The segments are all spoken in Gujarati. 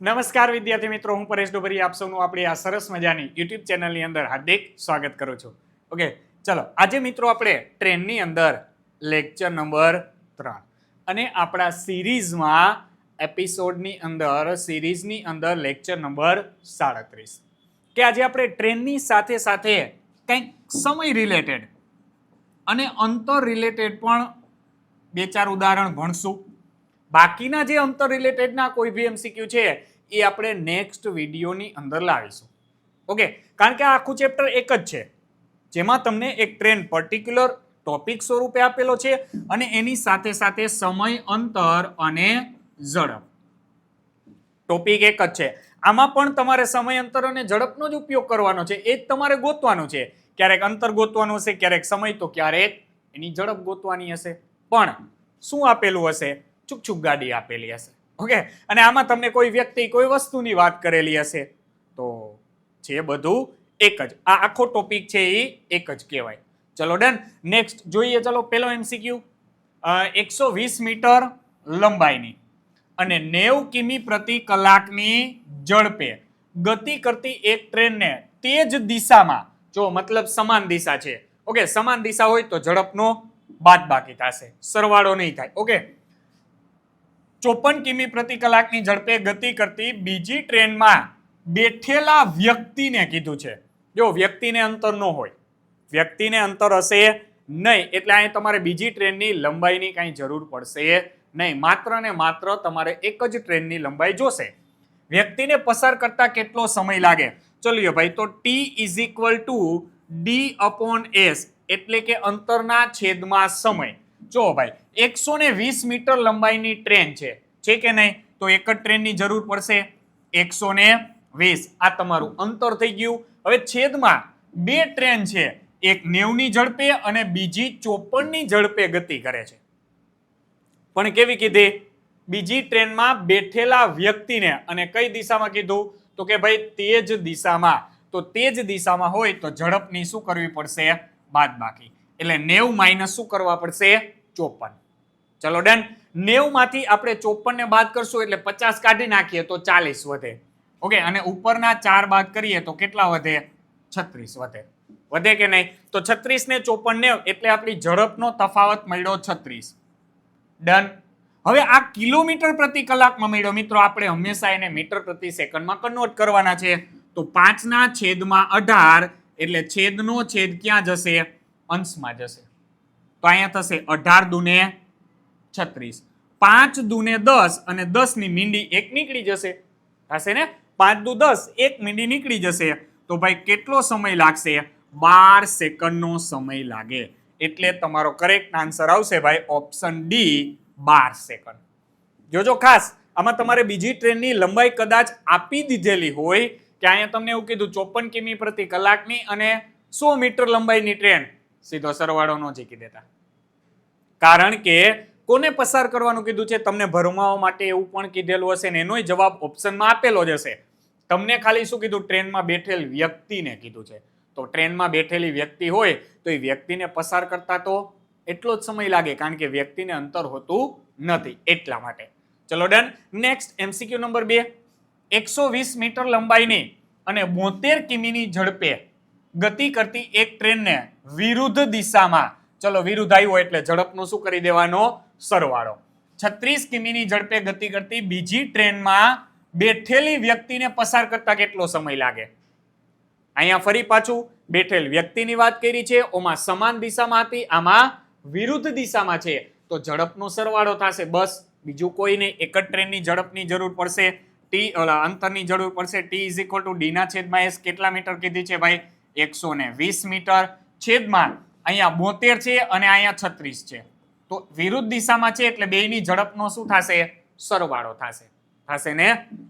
નમસ્કાર વિદ્યાર્થી મિત્રો, હું પરેશ ડોબરી આપ સૌનું આપણી આ સરસ મજાની યુટ્યુબ ચેનલની અંદર હાર્દિક સ્વાગત કરું છું. ઓકે, ચલો આજે મિત્રો આપણે ટ્રેનની અંદર લેક્ચર નંબર 3 અને આપણા સિરીઝમાં સિરીઝની અંદર લેક્ચર નંબર 37 કે આજે આપણે ટ્રેનની સાથે સાથે કંઈક સમય રિલેટેડ અને અંતર રિલેટેડ પણ બે ચાર ઉદાહરણ ભણશું. બાકીના જે અંતર રિલેટેડના કોઈ બી એમસીક્યુ છે એ આપણે નેક્સ્ટ વિડીયોની અંદર લાવીશું. ઓકે, કારણ કે આ આખું ચેપ્ટર એક જ છે જેમાં તમને એક ટ્રેન પર્ટિક્યુલર ટોપિક સ્વરૂપે આપેલો છે અને એની સાથે સાથે સમય, અંતર અને ઝડપ ટોપિક એક જ છે. આમાં પણ તમારે સમય, અંતર અને ઝડપનો જ ઉપયોગ કરવાનો છે. એ જ તમારે ગોતવાનું છે. ક્યારેક અંતર ગોતવાનું હશે, ક્યારેક સમય, તો ક્યારેક એની ઝડપ ગોતવાની હશે. પણ શું આપેલું હશે? ચૂક ગાડી આપેલી હશે. ઓકે, અને આમાં તમને કોઈ વ્યક્તિ, કોઈ વસ્તુની વાત કરેલી હશે. તો છે બધું એક જ. આ આખો ટોપિક છે એ એક જ કહેવાય. ચલો ડન. નેક્સ્ટ જોઈએ. ચલો પેલો એમસીક્યુ 120 મીટર લંબાઈની અને 90 કિમી પ્રતિ કલાકની ઝડપે ગતિ કરતી એક ટ્રેનને તે જ દિશામાં, જો મતલબ સમાન દિશા છે. ઓકે, સમાન દિશા હોય તો ઝડપનો બાદબાકી થશે, સરવાળો નહીં થાય. ઓકે, 54 કિમી પ્રતિ કલાકની ઝડપે ગતિ કરતી બીજી ટ્રેનમાં બેઠેલા વ્યક્તિને કીધું છે. જો વ્યક્તિને અંતર ન હોય, વ્યક્તિને અંતર હશે નહીં, એટલે અહીં તમારે બીજી ટ્રેનની લંબાઈની કાંઈ જરૂર પડશે નહીં. માત્ર ને માત્ર તમારે એક જ ટ્રેનની લંબાઈ જોશે. વ્યક્તિને પસાર કરતા કેટલો સમય લાગે? ચલો ભાઈ, તો T = D/S એટલે કે અંતરના છેદમાં સમય. જો ભાઈ 120 મીટર લંબાઈની ટ્રેન છે કે નહીં? તો એક જ ટ્રેનની જરૂર પડશે 120. આ તમારું અંતર થઈ ગયું. હવે છેદમાં બે ટ્રેન છે, એક 90 ની ઝડપે અને બીજી 54 ની ઝડપે ગતિ કરે છે. પણ કેવી કીધી? બીજી ટ્રેનમાં બેઠેલા વ્યક્તિને. અને કઈ દિશામાં કીધું? તો કે ભાઈ તે જ દિશામાં. તો તે જ દિશામાં હોય તો ઝડપની શું કરવી પડશે? બાદબાકી. એટલે 90 માઇનસ શું કરવા પડશે? 54. ચલો ડન. 90 માંથી આપણે 54 ને બાદ કરશું એટલે 50 કાઢી નાખીએ તો 40 વધે. ઓકે, અને ઉપરના 4 બાદ કરીએ તો કેટલા વધે? 36 વધે. વધે કે નહીં? તો 36 ને 54 એટલે આપણી ઝડપનો તફાવત મળ્યો 36. ડન. હવે આ કિલોમીટર પ્રતિ કલાકમાં મળ્યો. મિત્રો, આપણે હંમેશા એને મીટર પ્રતિ સેકન્ડમાં કન્વર્ટ કરવાના છે. તો 5/18 એટલે છેદનો છેદ ક્યાં જશે? અંશમાં જશે. તો અહીંયા થશે 18 દુને 36, 5 દુને 10 અને 10 ની મીંડી 1 નીકળી જશે. થશે ને? 5 દુ 10, 1 મીંડી નીકળી જશે. તો ભાઈ કેટલો સમય લાગશે? 12 સેકન્ડનો સમય લાગે. એટલે તમારો કરેક્ટ આન્સર આવશે ભાઈ ઓપ્શન ડી, 12 સેકન્ડ. જોજો ખાસ, આમાં તમારે બીજી ટ્રેનની લંબાઈ કદાચ આપી દીધેલી હોય કે અહીંયા તમને એવું કીધું 54 કિમી પ્રતિ કલાકની અને 100 મીટર લંબાઈની ટ્રેન, સીધો સરવાળો ન જીકી દેતા. કારણ કે કોને પસાર કરવાનું કીધું છે? તમને ભરમાવા માટે એવું પણ કીધેલું હશે ને એનોય જવાબ ઓપ્શનમાં આપેલો જ હશે. તમને ખાલી શું કીધું? ટ્રેનમાં બેઠેલ વ્યક્તિને કીધું છે. તો ટ્રેનમાં બેઠેલી વ્યક્તિ હોય તો એ વ્યક્તિને પસાર કરતા તો એટલો જ સમય લાગે, કારણ કે વ્યક્તિને અંતર હોતું નથી એટલા માટે. ચલો done. Next MCQ number 2. 120 metre લંબાઈની અને 72 કિમીની ઝડપે ગતિ કરતી એક ટ્રેનને વિરુદ્ધ દિશામાં, ચલો વિરુદ્ધ આવ્યો એટલે ઝડપનો શું કરી દેવાનો? સરવાળો. 36 કિમીની ઝડપે ગતિ કરતી બીજી ટ્રેનમાં બેઠેલી વ્યક્તિને પસાર કરતા કેટલો સમય લાગે? અહીંયા ફરી પાછું બેઠેલ વ્યક્તિની વાત કરી છે. ઓમાં સમાન દિશામાં હતી, આમાં વિરુદ્ધ દિશામાં છે. તો ઝડપનો સરવાળો થશે. બસ, બીજું કોઈ નહીં. એક જ ટ્રેનની ઝડપની જરૂર પડશે. અંતરની જરૂર પડશે. T = D/S કેટલા મીટર કીધી છે ભાઈ? 120 મીટર. છેદમાં અહીંયા 72 છે અને અહીંયા 36 છે. તો વિરુદ્ધ દિશામાં છે એટલે બેયની ઝડપનો શું થશે? સરવાળો થશે. થશે ને?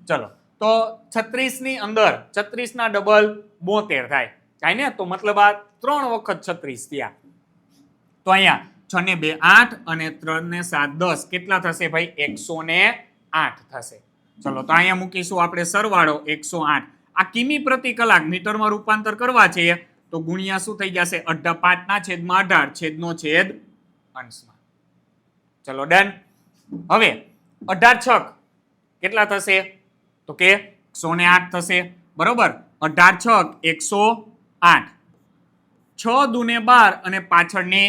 ચલો, તો 36 ની અંદર 36 ના ડબલ 72 થાય ને? તો મતલબ આ 3 વખત 36 થયા. તો અહીંયા 6 ને 2 8 અને 3 ને 7 10 કેટલા થશે ભાઈ? 108 થશે. ચલો, તો અહીંયા મૂકીશું આપણે સરવાળો 108. આ કિમી પ્રતિ કલાક મીટરમાં રૂપાંતર કરવા છે તો ગુણ્યા શું થઈ જશે? 5/18 છેદનો છેદ અંશમાં. ચલો ડન. હવે 18 6 કેટલા થશે? તો કે 108 થશે, બરોબર. 18 છ 108, 6 દુને 12 અને પાછળની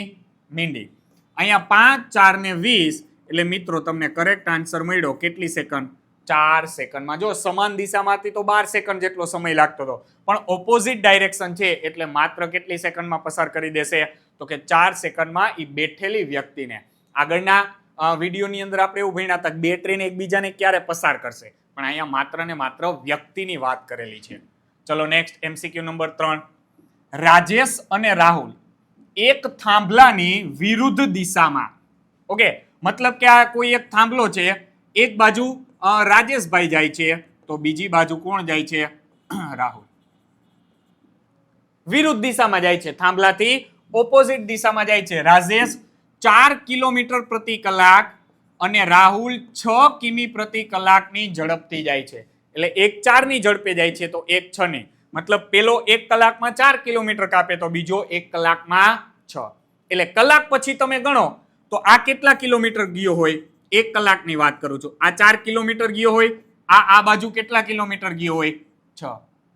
મીંડી. અહીંયા 5 4 ને 20 એટલે મિત્રો તમને કરેક્ટ આન્સર મળ્યો કેટલી સેકન્ડ? 4 સેકન્ડમાં. જો સમાન દિશામાંથી તો 12 સેકન્ડ જેટલો સમય લાગતો હતો, પણ ઓપોઝિટ ડાયરેક્શન છે એટલે માત્ર કેટલી સેકન્ડમાં પસાર કરી દેશે? તો કે 4 સેકન્ડમાં એ બેઠેલી વ્યક્તિને. આગળના વિડીયોની અંદર આપણે એવું ભણ્યા હતા કે બે ટ્રેન એકબીજાને ક્યારે પસાર કરશે, પણ અહીંયા માત્ર ને માત્ર વ્યક્તિની વાત કરેલી છે. ચલો નેક્સ્ટ MCQ નંબર 3. રાજેશ અને રાહુલ એક થાંભલાની વિરુદ્ધ દિશામાં, ઓકે, મતલબ કે આ કોઈ એક થાંભલો છે, એક બાજુ રાજેશભાઈ જાય છે તો બીજી બાજુ કોણ જાય છે? રાહુલ. વિરુદ્ધ દિશામાં જાય છે, થાંભલાથી ઓપોઝિટ દિશામાં જાય છે. રાજેશ 4 કિલોમીટર પ્રતિ કલાક અને રાહુલ 6 કિમી પ્રતિ કલાકની ઝડપથી જાય છે. એટલે એક 4 ની ઝડપે જાય છે તો એક 6 ની, મતલબ પેલો 1 કલાકમાં 4 કિલોમીટર કાપે તો બીજો 1 કલાકમાં 6. એટલે કલાક પછી તમે ગણો તો આ કેટલા કિલોમીટર ગયો હોય? 1 કલાકની વાત કરું છું. આ 4 કિલોમીટર ગયો હોય, આ બાજુ કેટલા કિલોમીટર ગયો હોય? 6.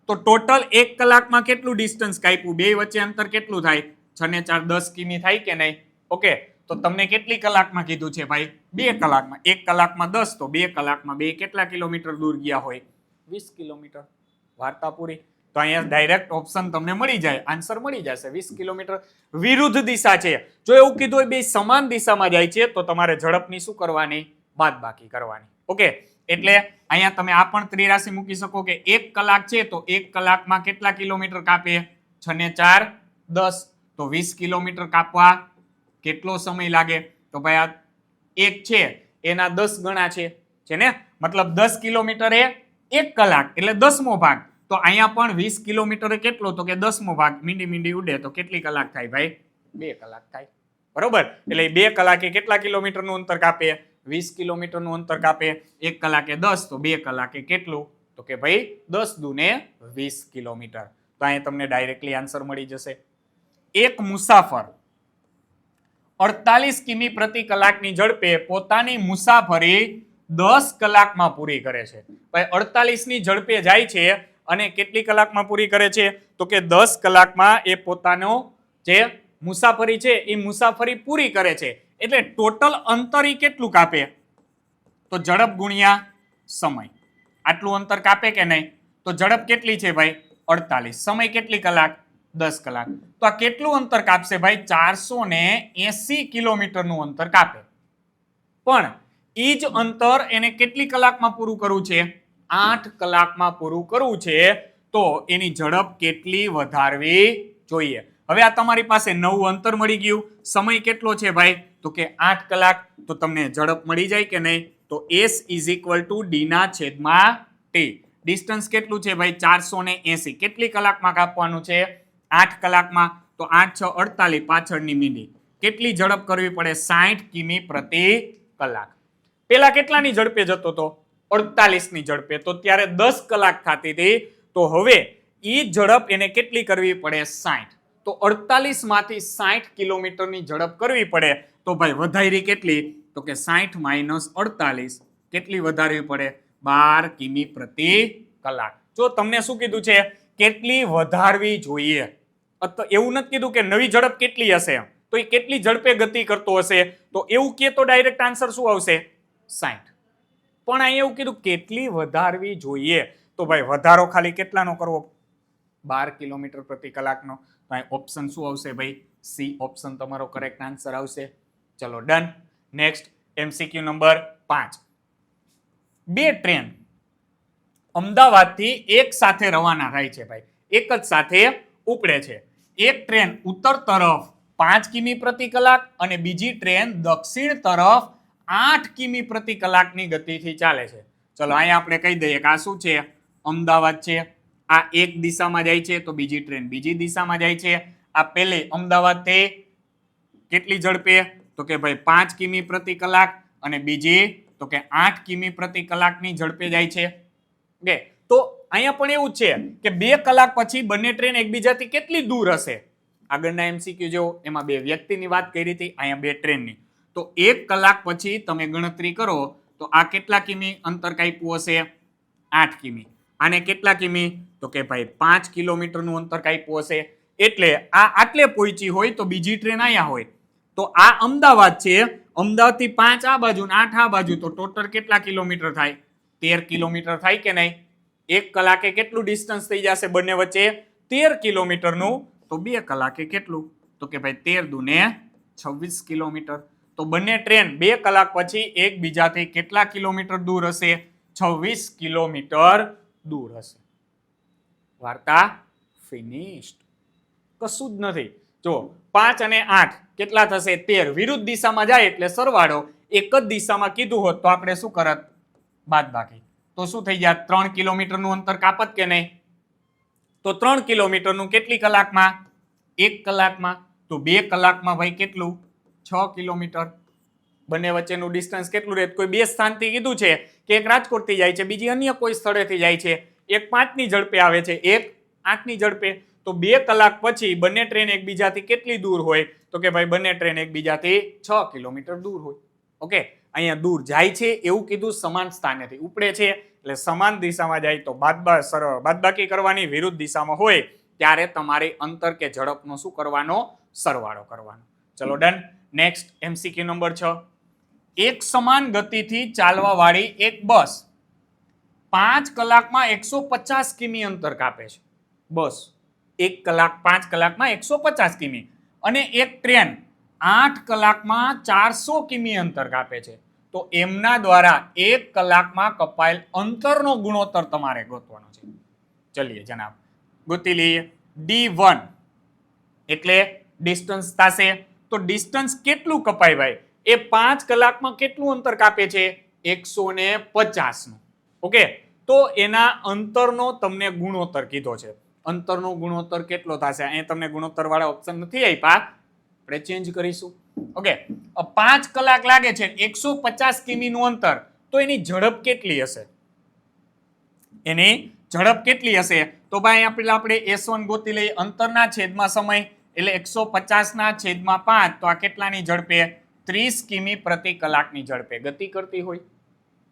તો ટોટલ 1 કલાકમાં કેટલું ડિસ્ટન્સ કાપ્યું? બે વચ્ચે અંતર કેટલું થાય? 6 ને 4 10 કિમી થાય કે નહીં? ઓકે, તો તમને કેટલી કલાકમાં કીધું છે ભાઈ? 2 કલાકમાં. 1 કલાકમાં 10 તો 2 કલાકમાં 2 કેટલા કિલોમીટર દૂર ગયા હોય? 20 કિલોમીટર. વાર્તા પૂરી. તો અહીંયા ડાયરેક્ટ ઓપ્શન તમને મળી જાય, આન્સર મળી જશે. 20 કિલોમીટર વિરુદ્ધ દિશા છે. જો એવું કીધું હોય બે સમાન દિશામાં જાય છે તો તમારે ઝડપની શું કરવાની? બાદબાકી કરવાની. ઓકે, એટલે અહીંયા તમે આ પણ ત્રિરાશી મૂકી શકો કે 1 કલાક છે તો 1 કલાકમાં કેટલા કિલોમીટર કાપે? 6 ને 4 10, તો 20 કિલોમીટર કાપવા કેટલો સમય લાગે? તો ભાઈ આ 1 છે એના 10 ગણા છે ને, મતલબ 10 કિલોમીટર એ 1 કલાક એટલે 10મો ભાગ. તો અહીંયા પણ 20 કિલોમીટર કેટલો? તો કે 10મો ભાગ. મીંડી ઉડે તો કેટલી કલાક થાય ભાઈ? 2 કલાક થાય, બરોબર. એટલે 2 કલાકે કેટલા કિલોમીટરનું અંતર કાપે? 20 કિલોમીટરનું અંતર કાપે. 1 કલાકે 10 તો 2 કલાકે કેટલું? તો કે ભાઈ 10 દુને 20 કિલોમીટર. તો અહીંયા તમને ડાયરેક્ટલી આન્સર મળી જશે. એક મુસાફર 48 કિમી પ્રતિ કલાકની ઝડપે પોતાની મુસાફરી 10 કલાકમાં પૂરી કરે છે. ભાઈ 48 ની ઝડપે જાય છે અને કેટલી કલાકમાં પૂરી કરે છે? તો કે 10 કલાકમાં એ પોતાનો જે મુસાફરી છે એ મુસાફરી પૂરી કરે છે. એટલે ટોટલ અંતર કેટલું કાપે? તો ઝડપ ગુણ્યા સમય. આટલું અંતર કાપે કે નહીં? તો ઝડપ કેટલી છે ભાઈ? 48. સમય કેટલી કલાક? 10 કલાક. તો આ કેટલું અંતર કાપશે ભાઈ? 480 કિલોમીટરનું અંતર કાપે. પણ એ જ અંતર એને કેટલી કલાકમાં પૂરું કરવું છે? 8 કલાકમાં પૂરું કરવું છે. તો એની ઝડપ કેટલી વધારવી જોઈએ? હવે આ તમારી પાસે નવું અંતર મળી ગયું. સમય કેટલો છે ભાઈ? તો કે 8 કલાક. તો તમને ઝડપ મળી જાય કે નહીં? તો S = D ના છેદમાં T. ડિસ્ટન્સ કેટલું છે ભાઈ? 480. કેટલી કલાકમાં કાપવાનું છે? 8 કલાકમાં. તો 8 6 48, પાછળની મીંડી. કેટલી ઝડપ કરવી પડે? 60 કિમી પ્રતિ કલાક. પેલા કેટલાની ઝડપે જતો હતો? 48 ની ઝડપે. તો ત્યારે 10 કલાક થતી હતી. તો હવે એ ઝડપ એને કેટલી કરવી પડે? 60. તો 48 માંથી 60 કિલોમીટરની ઝડપ કરવી પડે. તો ભાઈ વધારી કેટલી? તો કે 60 - 48 કેટલી વધારવી પડે? 12 કિમી પ્રતિ કલાક. જો તમને શું કીધું છે? કેટલી વધારવી જોઈએ. એવું નથી કીધું કે નવી ઝડપ કેટલી હશે, તો એ કેટલી ઝડપે ગતિ કરતો હશે. તો એવું કે તો ડાયરેક્ટ આન્સર શું આવશે? 60. પણ અહીંયા એવું કીધું કેટલી વધારવી જોઈએ. તો ભાઈ વધારો ખાલી કેટલાનો કરવો? 12 કિલોમીટર પ્રતિ કલાકનો. તો અહીં ઓપ્શન શું આવશે ભાઈ? C ઓપ્શન તમારો કરેક્ટ આન્સર આવશે. ચલો ડન. Next MCQ number 5. બે ટ્રેન અમદાવાદથી એક સાથે રવાના થાય છે ભાઈ, એક જ સાથે ઉપડે છે. એક ટ્રેન ઉત્તર તરફ 5 કિમી પ્રતિ કલાક અને બીજી ટ્રેન દક્ષિણ તરફ 8 કિમી પ્રતિ કલાકની ગતિથી ચાલે છે. ચલો અહીંયા આપણે કહી દઈએ કે આ શું છે? અમદાવાદ છે. આ એક દિશામાં જાય છે તો બીજી ટ્રેન બીજી દિશામાં જાય છે. આ પહેલે અમદાવાદથી કેટલી ઝડપે? તો કે ભાઈ 5 કિમી પ્રતિ કલાક અને બીજી તો કે 8 કિમી પ્રતિ કલાકની ઝડપે જાય છે. ઓકે, તો અહીંયા પણ એવું છે કે 2 કલાક પછી બંને ટ્રેન એકબીજાથી કેટલી દૂર હશે? આગળના MCQ જો એમાં 2 વ્યક્તિની વાત કરી હતી, અહીંયા 2 ટ્રેનની. તો 1 કલાક પછી તમે ગણતરી કરો તો આ કેટલા કિમી અંતર કાપ્યું હશે? 8 કિમી. આને કેટલા કિમી? તો કે ભાઈ 5 કિલોમીટરનું અંતર કાપ્યું હશે. એટલે આ આટલે પહોંચી હોય તો બીજી ટ્રેન અહીંયા હોય. તો આ અમદાવાદ છે, અમદાવાદથી 5 આ બાજુ ને 8 આ બાજુ, તો ટોટલ કેટલા કિલોમીટર થાય? 13 કિલોમીટર થાય કે નહીં? 1 કલાકે કેટલું ડિસ્ટન્સ થઈ જશે બંને વચ્ચે? 13 કિલોમીટરનું. તો 2 કલાકે કેટલું? તો કે ભાઈ 13 દુને 26 કિલોમીટર. તો બંને ટ્રેન 2 કલાક પછી એકબીજાથી કેટલા કિલોમીટર દૂર હશે? 26 કિલોમીટર દૂર હશે. વાર્તા ફિનિશ્ડ. કશું જ નથી. જો 5 અને 8 કેટલા થશે? 13. વિરુદ્ધ દિશામાં જાય એટલે સરવાળો. એક જ દિશામાં કીધું હોત તો આપણે શું કરત? બાદબાકી. તો શું થઈ જાય? 3 કિલોમીટરનું અંતર કાપત કે નહીં? તો 3 કિલોમીટરનું કેટલી કલાકમાં? 1 કલાકમાં. તો 2 કલાકમાં ભાઈ કેટલું? 6 કિલોમીટર. બંને વચ્ચેનું ડિસ્ટન્સ કેટલું રહે? કોઈ 2 સ્થાનથી કીધું છે કે એક રાજકોટથી જાય છે, બીજી અન્ય કોઈ સ્થળેથી જાય છે. એક 5ની ઝડપે આવે છે, એક 8ની ઝડપે. તો 2 કલાક પછી બંને ટ્રેન એકબીજાથી કેટલી દૂર હોય? તો કે ભાઈ બંને ટ્રેન એકબીજાથી 6 કિલોમીટર દૂર હોય. ઓકે, અહીંયા દૂર જાય છે એવું કીધું, સમાન સ્થાનેથી ઉપડે છે એટલે સમાન દિશામાં જાય તો બાદબાકી કરવાની. વિરુદ્ધ દિશામાં હોય ત્યારે તમારે અંતર કે ઝડપનો શું કરવાનો? સરવાળો કરવાનો. ચલો ડન. Next MCQ number 6. એક સમાન ગતિથી ચાલવા વાળી એક બસ 5 કલાકમાં 150 કિમી અંતર કાપે છે. બસ 1 કલાક 5 કલાકમાં 150 કિમી. અને એક ટ્રેન 8 કલાકમાં 400 કિમી અંતર કાપે છે. તો એમના દ્વારા 1 કલાકમાં કપાયેલ અંતરનો ગુણોત્તર તમારે ગોતવાનો છે. ચલીએ જનાબ, ગોતી લઈએ. D1 એટલે ડિસ્ટન્સ થશે. તો ડિસ્ટન્સ કેટલું કપાય ભાઈ? એ 5 કલાકમાં કેટલું અંતર કાપે છે? 150 નું. ઓકે, તો એના અંતરનો તમને ગુણોત્તર કીધો છે. અંતરનો ગુણોત્તર કેટલો થશે? અહીંયા તમને ગુણોત્તર વાળા ઓપ્શન નથી આપ્યા, આપણે ચેન્જ કરીશું. ઓકે, 5 કલાક લાગે છે, 150 કિમી નું અંતર, તો એની ઝડપ કેટલી હશે? એની ઝડપ કેટલી હશે? તો ભાઈ આપણે S1 ગોતી લઈએ. અંતરના છેદમાં સમય એટલે 150 ના છેદમાં 5, તો આ કેટલાની ઝડપે? 30 કિમી પ્રતિ કલાકની ઝડપે ગતિ કરતી હોય.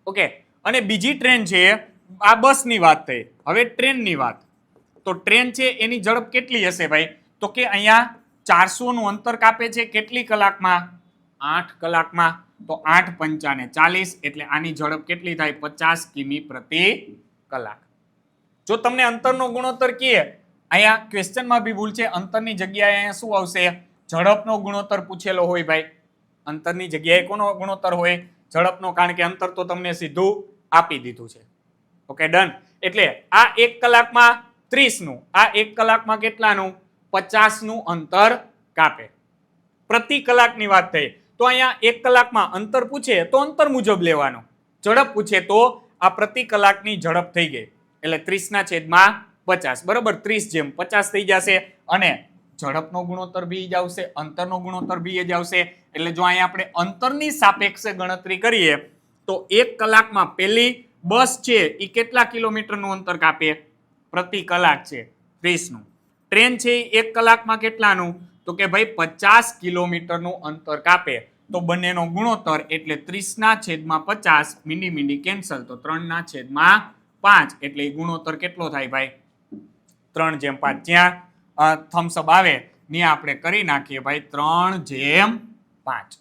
ઓકે, અને બીજી ટ્રેન છે, આ બસની વાત થઈ, હવે ટ્રેનની વાત. તો ટ્રેન છે એની ઝડપ કેટલી હશે ભાઈ? તો કે અહીંયા 400 નું અંતર કાપે છે કેટલી કલાકમાં? 8 કલાકમાં. તો 8 પંચાને 40 એટલે આની ઝડપ કેટલી થાય? 50 કિમી પ્રતિ કલાક. જો તમને અંતરનો ગુણોત્તર કહે, અહીંયા ક્વેશ્ચનમાં બી ભૂલ છે, અંતરની જગ્યાએ અહીંયા શું આવશે? ઝડપનો ગુણોત્તર પૂછેલો હોય ભાઈ. અંતરની જગ્યાએ કોનો ગુણોત્તર હોય? ઝડપનો, કારણ કે અંતર તો તમને સીધું આપી દીધું છે. Okay done. એટલે આ 1 કલાકમાં 30 નું, આ 1 કલાકમાં કેટલાનું? 50 નું અંતર કાપે. પ્રતિ કલાકની વાત થઈ. તો અહીંયા 1 કલાકમાં અંતર પૂછે તો અંતર મુજબ લેવાનું. ઝડપ પૂછે તો આ પ્રતિ કલાકની ઝડપ થઈ ગઈ. એટલે 30 ના છેદમાં 50 બરોબર 30 જેમ 50 થઈ જશે. અને ઝડપનો ગુણોત્તર બી જ આવશે, અંતરનો ગુણોત્તર બી જ આવશે. એટલે જો અહીંયા આપણે અંતરની સાપેક્ષે ગણતરી કરીએ તો 1 કલાકમાં પેલી બસ છે એ કેટલા કિલોમીટરનું અંતર કાપે? પ્રતિ કલાક છે 30 નું. ટ્રેન છે 1 કલાકમાં કેટલાનું? તો કે ભાઈ 50 કિલોમીટરનું અંતર કાપે. તો બંનેનો ગુણોત્તર એટલે 30 ના છેદમાં 50, મીંડી કેન્સલ, તો 3 ના છેદમાં 5 એટલે ગુણોત્તર કેટલો થાય ભાઈ? 3/5. જ્યાં થમ્સઅપ આવે ને આપણે કરી નાખીએ ભાઈ 3/5.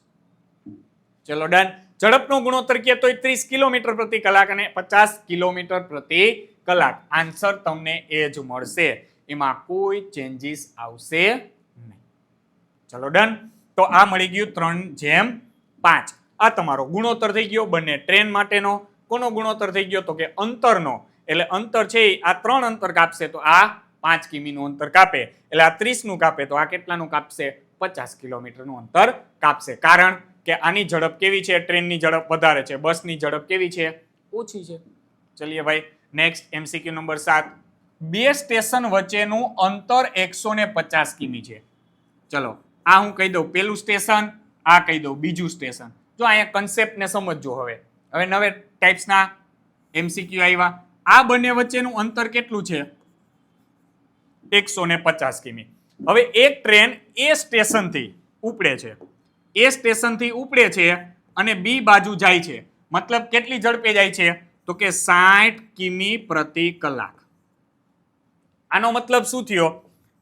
ચલો ડન. ઝડપનો ગુણોત્તર કહે તો 30 કિલોમીટર પ્રતિ કલાક અને 50 કિલોમીટર પ્રતિ કલાક. આન્સર તમને એ જ મળશે, એમાં કોઈ ચેન્જીસ આવશે નહીં. ચલો ડન. તો આ મળી ગયું 3/5. આ તમારો ગુણોત્તર થઈ ગયો બંને ટ્રેન માટેનો. કોનો ગુણોત્તર થઈ ગયો? તો કે અંતરનો. એટલે અંતર છે આ 3 અંતર કાપશે તો આ 5 કિમીનું અંતર કાપે. એટલે આ 30 નું કાપે તો આ કેટલાનું કાપશે? 50 કિલોમીટરનું અંતર કાપશે. કારણ કે આની ઝડપ કેવી છે? ટ્રેનની ઝડપ વધારે છે, બસની ઝડપ કેવી છે? ઓછી છે. ચલીએ ભાઈ નેક્સ્ટ MCQ નંબર 7. 2 સ્ટેશન વચ્ચેનું અંતર 150 કિમી છે. ચલો આ હું કહી દઉં પેલું સ્ટેશન, આ કહી દઉં બીજું સ્ટેશન. જો અહીંયા કન્સેપ્ટને સમજજો. હવે નવે ટાઈપ્સના MCQ આવ્યા. આ બંને વચ્ચેનું અંતર કેટલું છે? 150 કિમી. હવે એક ટ્રેન એ સ્ટેશનથી ઉપડે છે, એ સ્ટેશનથી ઉપડે છે અને બી બાજુ જાય છે. મતલબ કેટલી ઝડપે જાય છે? તો કે 60 કિમી પ્રતિ કલાક. આનો મતલબ શું થયો?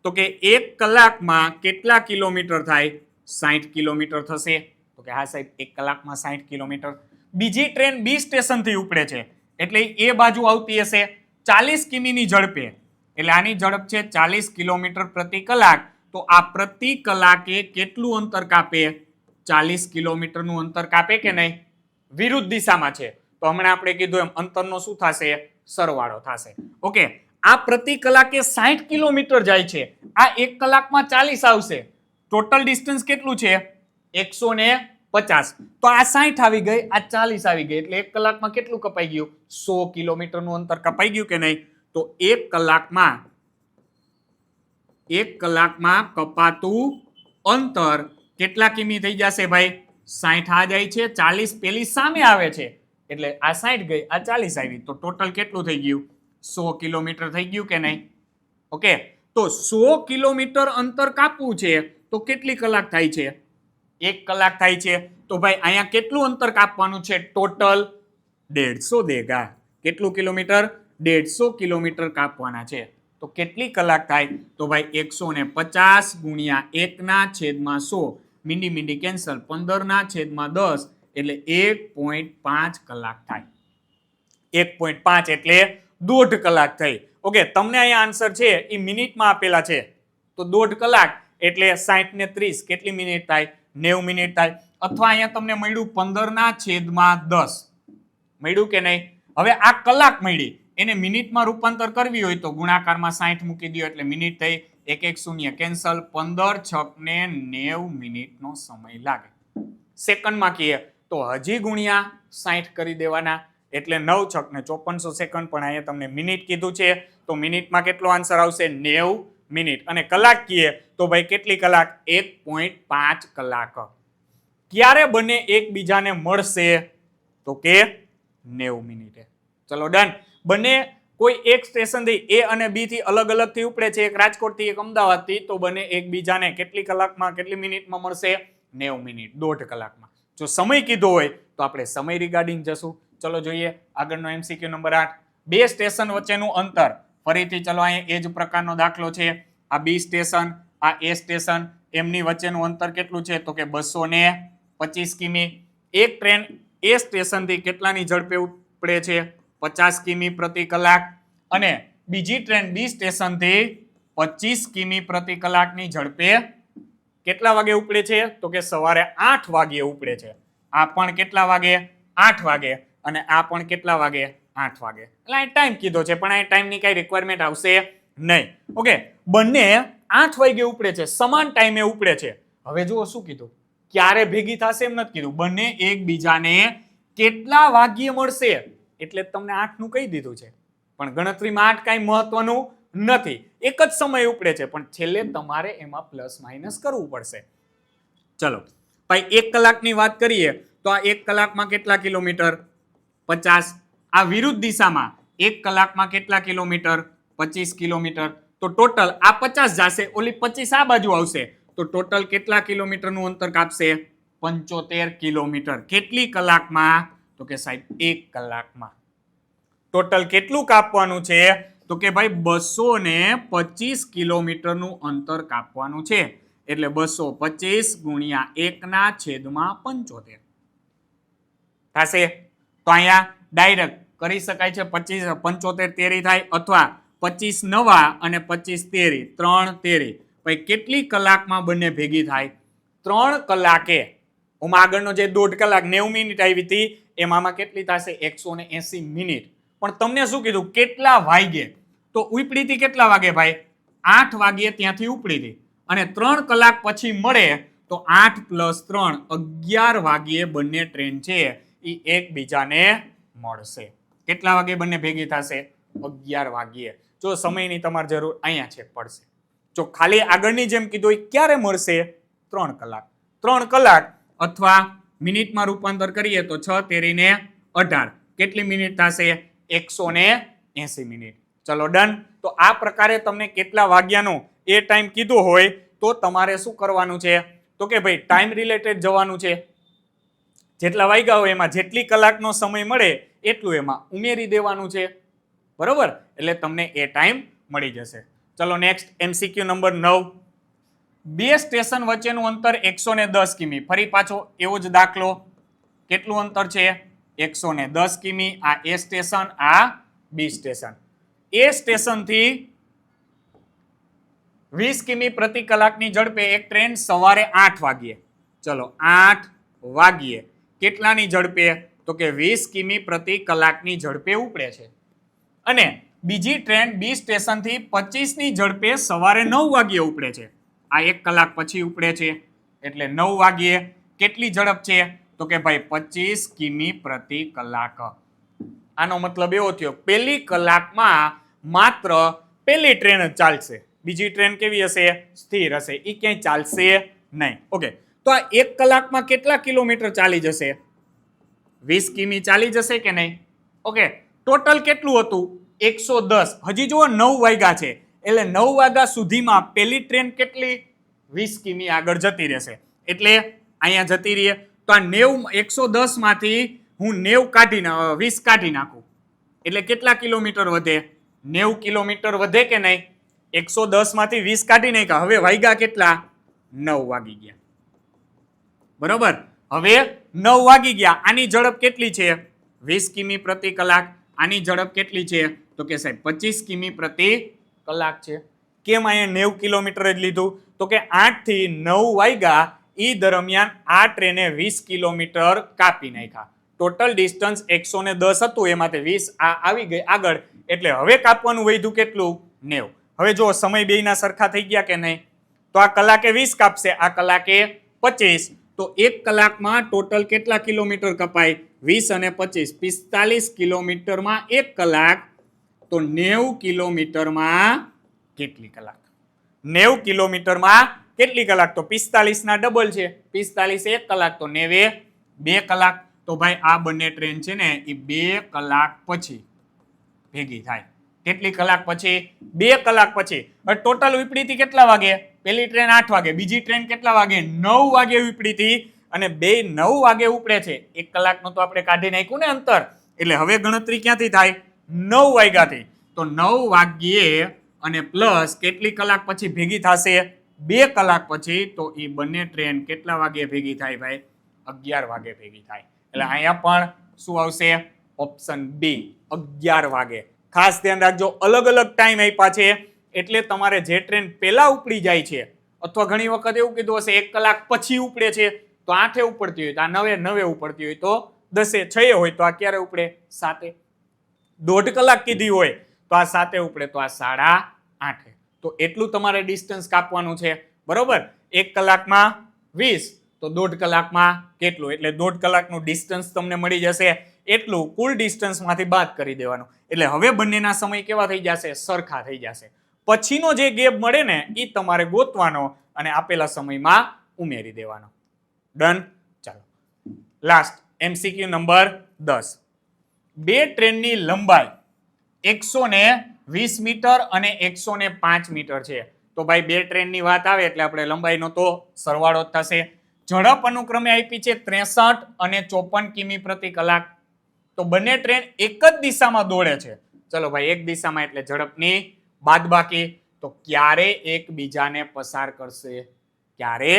તો કે 1 કલાકમાં કેટલા કિલોમીટર થાય? 60 કિલોમીટર થશે. તો કે હા સાહેબ, 1 કલાકમાં 60 કિલોમીટર. બીજી ટ્રેન બી સ્ટેશનથી ઉપડે છે એટલે એ બાજુ આવતી હશે 40 કિમીની ઝડપે. એટલે આની ઝડપ છે 40 કિલોમીટર પ્રતિ કલાક. તો આ પ્રતિ કલાકે કેટલું અંતર કાપે? 40 કિલોમીટરનું અંતર કાપે કે નહીં? વિરુદ્ધ દિશામાં છે તો હમણાં આપણે કીધું એમ અંતરનો શું થશે? સરવાળો થશે. ઓકે, આ પ્રતિ કલાકે 60 કિલોમીટર જાય છે, આ 1 કલાકમાં 40 આવશે. ટોટલ ડિસ્ટન્સ કેટલું છે? 150. તો આ 60 આવી ગઈ, આ 40 આવી ગઈ, એટલે 1 કલાકમાં કેટલું કપાઈ ગયું? 100 કિલોમીટરનું અંતર કપાઈ ગયું કે નહીં? તો 1 કલાકમાં કપાતું અંતર કેટલા કિમી થઈ જશે ભાઈ? 60 આ જાય છે, 40 પેલી સામે આવે છે એટલે આ 60 ગઈ, આ 40 આવી, તો ટોટલ કેટલું થઈ ગયું? 100 કિલોમીટર થઈ ગયું કે નહીં? ઓકે, તો 100 કિલોમીટર અંતર કાપવું છે તો કેટલી કલાક થાય છે? 1 કલાક થાય છે. તો ભાઈ અહીંયા કેટલું અંતર કાપવાનું છે? ટોટલ 150 દેગા. કેટલું કિલોમીટર? 150 કિલોમીટર કાપવાના છે. તો કેટલી કલાક થાય? તો ભાઈ 150 ગુણ્યા 1/100. મીંડી કેન્સલ, 15/10 એટલે 1.5 કલાક થાય. 1.5 એટલે 1.5 કલાક થઈ. ઓકે, તમને અહીંયા આન્સર છે એ મિનિટમાં આપેલા છે તો 1.5 કલાક એટલે 60 ને 30 કેટલી મિનિટ થાય? 90 મિનિટ થાય. અથવા અહીંયા તમને મળ્યું 15/10 મળ્યું કે નહીં? હવે આ કલાક મળી, એને મિનિટમાં રૂપાંતર કરવી હોય તો ગુણાકારમાં 60 મૂકી દો એટલે મિનિટ થઈ. 1 1 0 કેન્સલ, 15 6 ને 90 મિનિટનો સમય લાગે. સેકન્ડમાં કહીએ તો હજી ગુણ્યા 60 કરી દેવાના એટલે 9 6 ને 5400 સેકન્ડ. પણ અહીંયા તમને મિનિટ કીધું છે તો મિનિટમાં કેટલો આન્સર આવશે? 90 મિનિટ. અને કલાક કહીએ તો ભાઈ કેટલી કલાક? 1.5 કલાક. ક્યારે બંને એકબીજાને મળશે? તો કે 90 મિનિટે. ચલો ડન. બંને કોઈ એક સ્ટેશનથી એ અને બી થી અલગ અલગ થી ઉપડે છે, એક રાજકોટથી એક અમદાવાદથી, તો બંને એકબીજાને કેટલી કલાકમાં કેટલી મિનિટમાં મળશે? 90 મિનિટ, 1.5 કલાકમાં. જો સમય કીધો હોય તો આપણે સમય રિગાર્ડિંગ જશું. ચલો જોઈએ આગળનો MCQ નંબર 8. બે સ્ટેશન વચ્ચેનું અંતર. ફરીથી ચલો અહીંયા એ જ પ્રકારનો દાખલો છે. આ બી સ્ટેશન, આ એ સ્ટેશન, એમની વચ્ચેનું અંતર કેટલું છે? તો કે 225 કિમી. એક ટ્રેન એ સ્ટેશનથી કેટલાની ઝડપે ઉપડે છે? 50 કિમી પ્રતિ કલાક. અને બીજી ટ્રેન બી સ્ટેશનથી 25 કિમી પ્રતિ કલાકની ઝડપે કેટલા વાગે ઉપડે છે? તો કે સવારે 8 વાગે ઉપડે છે. આ પણ કેટલા વાગે? 8 વાગે. અને આ પણ કેટલા વાગે? 8 વાગે. એટલે અહીં ટાઈમ કીધો છે પણ અહીં ટાઈમની કઈ રિક્વાયરમેન્ટ આવશે નહીં. ઓકે, બંને 8 વાગે ઉપડે છે, સમાન ટાઈમે ઉપડે છે. હવે જુઓ શું કીધું? ક્યારે ભેગી થશે એમ નથી કીધું. બંને એકબીજાને કેટલા વાગ્યે મળશે એટલે તમને 8 નું કહી દીધું છે, પણ ગણતરીમાં 8 કાંઈ મહત્વનું નથી. એક જ સમય ઉપડે છે પણ છેલ્લે તમારે એમાં પ્લસ માઇનસ કરવું પડશે. ચલો ભાઈ 1 કલાકની વાત કરીએ તો આ 1 કલાકમાં કેટલા કિલોમીટર? 50. આ વિરુદ્ધ દિશામાં 1 કલાકમાં કેટલા કિલોમીટર? 25 કિલોમીટર. તો ટોટલ આ 50 જશે, ઓલી 25 આ બાજુ આવશે, તો ટોટલ કેટલા કિલોમીટરનું અંતર કાપશે? 75 કિલોમીટર. કેટલી કલાકમાં? તો કે સાહેબ 1 કલાકમાં. ટોટલ કેટલું કાપવાનું છે? તો કે ભાઈ 225 કિલોમીટરનું અંતર કાપવાનું છે. એટલે 225 ગુણ્યા 1/75 થશે. તો અહીંયા ડાયરેક્ટ કરી શકાય છે. 75 તેરી થાય, અથવા 25 નવા અને 25 તેરી, 3 તેરી. ભાઈ કેટલી કલાકમાં બંને ભેગી થાય? 3 કલાકે. ઓમાં આગળનો જે 1.5 કલાક 90 મિનિટ આવી હતી એમાં કેટલી થશે? 180 મિનિટ. પણ તમને શું કીધું? કેટલા વાગે? તો ઉપડી હતી કેટલા વાગે ભાઈ? 8 વાગે ત્યાંથી ઉપડી હતી અને 3 કલાક પછી મળે તો 8 + 3 11 વાગ્યે બંને ટ્રેન છે એ એકબીજાને મળશે. કેટલા વાગે બંને ભેગી થશે? 11 વાગ્યે. જો સમયની તમારે જરૂર અહીંયા છે પડશે. જો ખાલી આગળની જેમ કીધું ક્યારે મળશે? 3 કલાક. 3 કલાક અથવા મિનિટમાં રૂપાંતર કરીએ તો 6 તેરીને 18 કેટલી મિનિટ થશે? 180 મિનિટ. ચલો ડન. તો આ પ્રકારે તમને કેટલા વાગ્યાનો એ ટાઈમ કીધો હોય તો તમારે શું કરવાનું છે? તો કે ભાઈ ટાઈમ રિલેટેડ જવાનું છે. જેટલા વાગ્યા હોય એમાં જેટલી કલાકનો સમય મળે એટલું એમાં ઉમેરી દેવાનું છે, બરોબર? એટલે તમને એ ટાઈમ મળી જશે. ચલો નેક્સ્ટ MCQ નંબર 9. બે સ્ટેશન વચ્ચેનું અંતર 110 કિમી. ફરી પાછો એવો જ દાખલો. કેટલું અંતર છે? 110 કિમી. આ એ સ્ટેશન, આ બી સ્ટેશન. એ સ્ટેશનથી 20 કિમી પ્રતિ કલાકની ઝડપે એક ટ્રેન સવારે 8 વાગ્યે, ચલો 8 વાગ્યે કેટલાની ઝડપે? તો કે 20 કિમી પ્રતિ કલાકની ઝડપે ઉપડે છે. અને બીજી ટ્રેન બી સ્ટેશનથી 25 ની ઝડપે સવારે 9 વાગ્યે ઉપડે છે. આ 1 કલાક પછી ઉપડે છે એટલે 9 વાગ્યે કેટલી ઝડપ છે? તો કે ભાઈ 25 કિમી પ્રતિ કલાક. આનો મતલબ એવો થયો પહેલી કલાકમાં માત્ર પહેલી ટ્રેન જ ચાલશે, બીજી ટ્રેન કેવી હશે? સ્થિર હશે, એ ક્યાંય ચાલશે નહીં. ઓકે, તો આ 1 કલાકમાં કેટલા કિલોમીટર ચાલી જશે? 20 કિમી ચાલી જશે કે નહીં? ઓકે, ટોટલ કેટલું હતું? 110. હજી જુઓ 9 વાગ્યા છે એટલે 9 વાગ્યા સુધીમાં પહેલી ટ્રેન કેટલી? 20 કિમી આગળ જતી રહેશે. એટલે અહીંયા જતી રહીએ તો આ 110 માંથી હું 20 કાઢી નાખું એટલે કેટલા કિલોમીટર વધે? 90 કિલોમીટર વધે કે નહીં? 110 માંથી 20 કાઢી નાખ્યા. હવે વાગ્યા કેટલા? 9 વાગી ગયા, બરોબર? હવે 9 વાગી ગયા. આની ઝડપ કેટલી છે? 20 કિમી પ્રતિ કલાક. આની ઝડપ કેટલી છે? તો કે સાહેબ 25 કિમી પ્રતિ કલાક છે. કેમ અહીંયા 90 કિલોમીટર જ લીધું? તો કે 8 થી 9 વાગ્યા એ દરમિયાન આ ટ્રેને 20 કિલોમીટર કાપી નાખ્યા. ટોટલ ડિસ્ટન્સ 110 હતું, એમાંથી 20 આ આવી ગઈ આગળ, એટલે હવે કાપવાનું વધ્યું કેટલું? 90. હવે જો સમય બેયના સરખા થઈ ગયા કે નહીં? તો આ કલાકે 20 કાપશે, આ કલાકે 25. તો 1 કલાકમાં ટોટલ કેટલા કિલોમીટર કપાય? 20 અને 25 45 કિલોમીટરમાં 1 કલાક. તો 90 કિલોમીટરમાં કેટલી કલાક? 90 કિલોમીટરમાં કેટલી કલાક? તો 45 ના ડબલ છે. 45 1 કલાક, તો 90 2 કલાક. તો ભાઈ આ બંને ટ્રેન છે ને એ 2 કલાક પછી ભેગી થાય. કેટલી કલાક પછી? 2 કલાક પછી. ટોટલ ઉપડી હતી કેટલા વાગે? પહેલી ટ્રેન 8 વાગે, બીજી ટ્રેન કેટલા વાગે? 9 વાગે ઉપડી હતી અને બે 9 વાગે ઉપડે છે. 1 કલાકનું તો આપણે કાઢી નાખ્યું ને અંતર, એટલે હવે ગણતરી ક્યાંથી થાય? 9 વાગ્યાથી. તો 9 વાગ્યે અને પ્લસ કેટલી કલાક પછી ભેગી થશે? 2 કલાક પછી. તો એ બંને ટ્રેન કેટલા વાગે ભેગી થાય ભાઈ? 11 વાગે ભેગી થાય. એટલે અહીંયા પણ શું આવશે? ઓપ્શન બી 11 વાગે. ખાસ ધ્યાન રાખજો, અલગ અલગ ટાઈમ આપ્યા છે એટલે તમારે જે ટ્રેન પહેલા ઉપડી જાય છે, અથવા ઘણી વખત એવું કીધું હશે 1 કલાક પછી ઉપડે છે તો 8 ઉપડતી હોય, તો આ 9 ઉપડતી હોય, તો 10 6 હોય તો આ ક્યારે ઉપડે? 7. 1.5 કલાક કીધી હોય તો આ 7 ઉપડે, તો આ 8:30. તો એટલું તમારે ડિસ્ટન્સ કાપવાનું છે, બરોબર? 1 કલાકમાં 20 તો 1.5 કલાકમાં કેટલું? એટલે 1.5 કલાકનું ડિસ્ટન્સ તમને મળી જશે. એટલું કુલ ડિસ્ટન્સમાંથી બાદ કરી દેવાનું. એટલે હવે બંનેના સમય કેવા થઈ જશે? સરખા થઈ જશે. પછીનો જે ગેપ મળે ને એ તમારે ગોતવાનો અને આપેલા સમયમાં ઉમેરી દેવાનો. ડન? ચાલો લાસ્ટ MCQ નંબર 10. બે ટ્રેનની લંબાઈ 120 મીટર અને 105 મીટર છે. તો ભાઈ બે ટ્રેનની વાત આવે એટલે આપણે લંબાઈનો તો સરવાળો જ થશે. ઝડપ અનુક્રમે આપી છે 63 અને 54 કિમી પ્રતિ કલાક. તો બંને ટ્રેન એક જ દિશામાં દોડે છે. ચલો ભાઈ, એક દિશામાં એટલે ઝડપની બાદબાકી. તો ક્યારે એકબીજાને પસાર કરશે? ક્યારે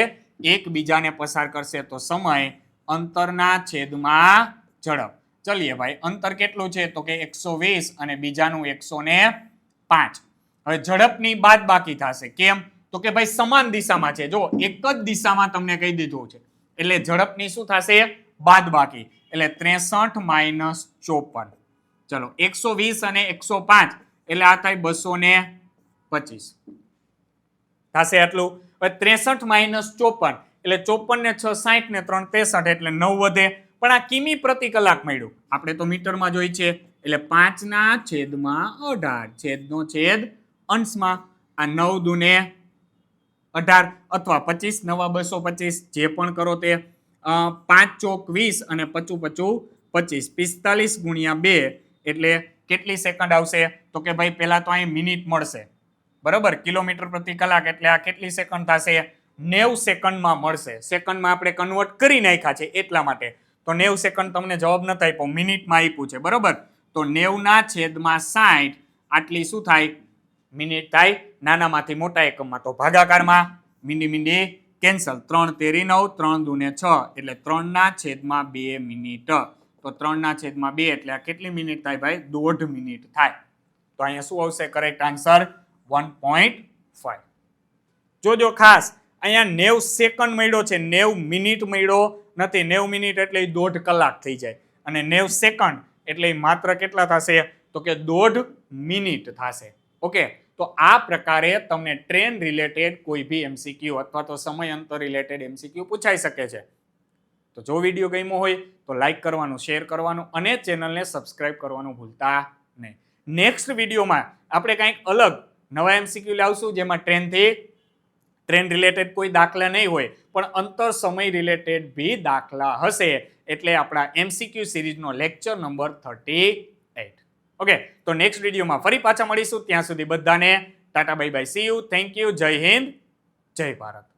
એકબીજાને પસાર કરશે? તો સમય અંતરના છેદમાં ઝડપ. ચલીએ ભાઈ, અંતર કેટલું છે? તો કે 120 અને બીજાનું 105. હવે ઝડપની બાદબાકી થશે. કેમ? તો કે ભાઈ સમાન દિશામાં છે. જો એક જ દિશામાં તમને કહી દીધું છે એટલે ઝડપની શું થશે? બાદબાકી. એટલે 63 માઇનસ 54. ચલો 120 અને 105 એટલે આ થાય 225 થશે. આટલું. હવે 63 માઇનસ 54 એટલે 54 ને 6 60 ને 3 63 એટલે 9 વધે. પણ આ કિમી પ્રતિ કલાક મળ્યું, આપણે તો મીટરમાં જોઈ છે એટલે 5 ના છેદમાં 18 છેદનો છેદ અંશમાં. આ 9 દુને 18 અથવા 25 નવા 225 જે પણ કરો તે. 5 ચોક 20 અને 55 25 45 ગુણ્યા 2 એટલે કેટલી સેકન્ડ આવશે? તો કે ભાઈ પહેલા તો અહીં મિનિટ મળશે, બરોબર? કિલોમીટર પ્રતિ કલાક એટલે આ કેટલી સેકન્ડ થશે? 90 સેકન્ડમાં મળશે. સેકન્ડમાં આપણે કન્વર્ટ કરી નાખ્યા છે એટલા માટે. તો 90 સેકન્ડ તમને જવાબ નથી આપ્યો, મિનિટમાં આપ્યું છે, બરોબર? તો 90/60 આટલી શું થાય? મિનિટ થાય. નાનામાંથી મોટા એકમમાં તો ભાગાકારમાં મીંડી કેન્સલ. 3 તેરી 9, 3 દુને 6 એટલે 3/2 મિનિટ. તો 3/2 એટલે આ કેટલી મિનિટ થાય ભાઈ? 1.5 મિનિટ થાય. તો અહીંયા શું આવશે કરેક્ટ આન્સર? 1.5. જોજો ખાસ, અહીંયા 90 સેકન્ડ મળ્યો છે, 90 મિનિટ મળ્યો નથી. 90 મિનિટ એટલે 1.5 કલાક થઈ જાય, અને 90 સેકન્ડ એટલે માત્ર કેટલા થશે? તો કે 1.5 મિનિટ થશે. ઓકે, તો આ પ્રકારે તમને ટ્રેન રિલેટેડ કોઈ બી એમસીક્યુ અથવા તો સમય અંતર રિલેટેડ એમસીક્યુ પૂછાઈ શકે છે. તો જો વિડીયો ગમ્યો હોય તો લાઈક કરવાનું, શેર કરવાનું અને ચેનલને સબસ્ક્રાઇબ કરવાનું ભૂલતા નહીં. નેક્સ્ટ વિડીયોમાં આપણે કંઈક અલગ નવા એમસીક્યુ લાવશું, જેમાં ટ્રેન રિલેટેડ કોઈ દાખલા નહીં હોય, પણ અંતર સમય રિલેટેડ બી દાખલા હશે. એટલે આપણા એમસીક્યુ સિરીઝનો લેક્ચર નંબર 38. ઓકે, તો નેક્સ્ટ વિડીયોમાં ફરી પાછા મળીશું. ત્યાં સુધી બધાને Tata bye bye, C you, thank you, જય હિન્દ, જય ભારત.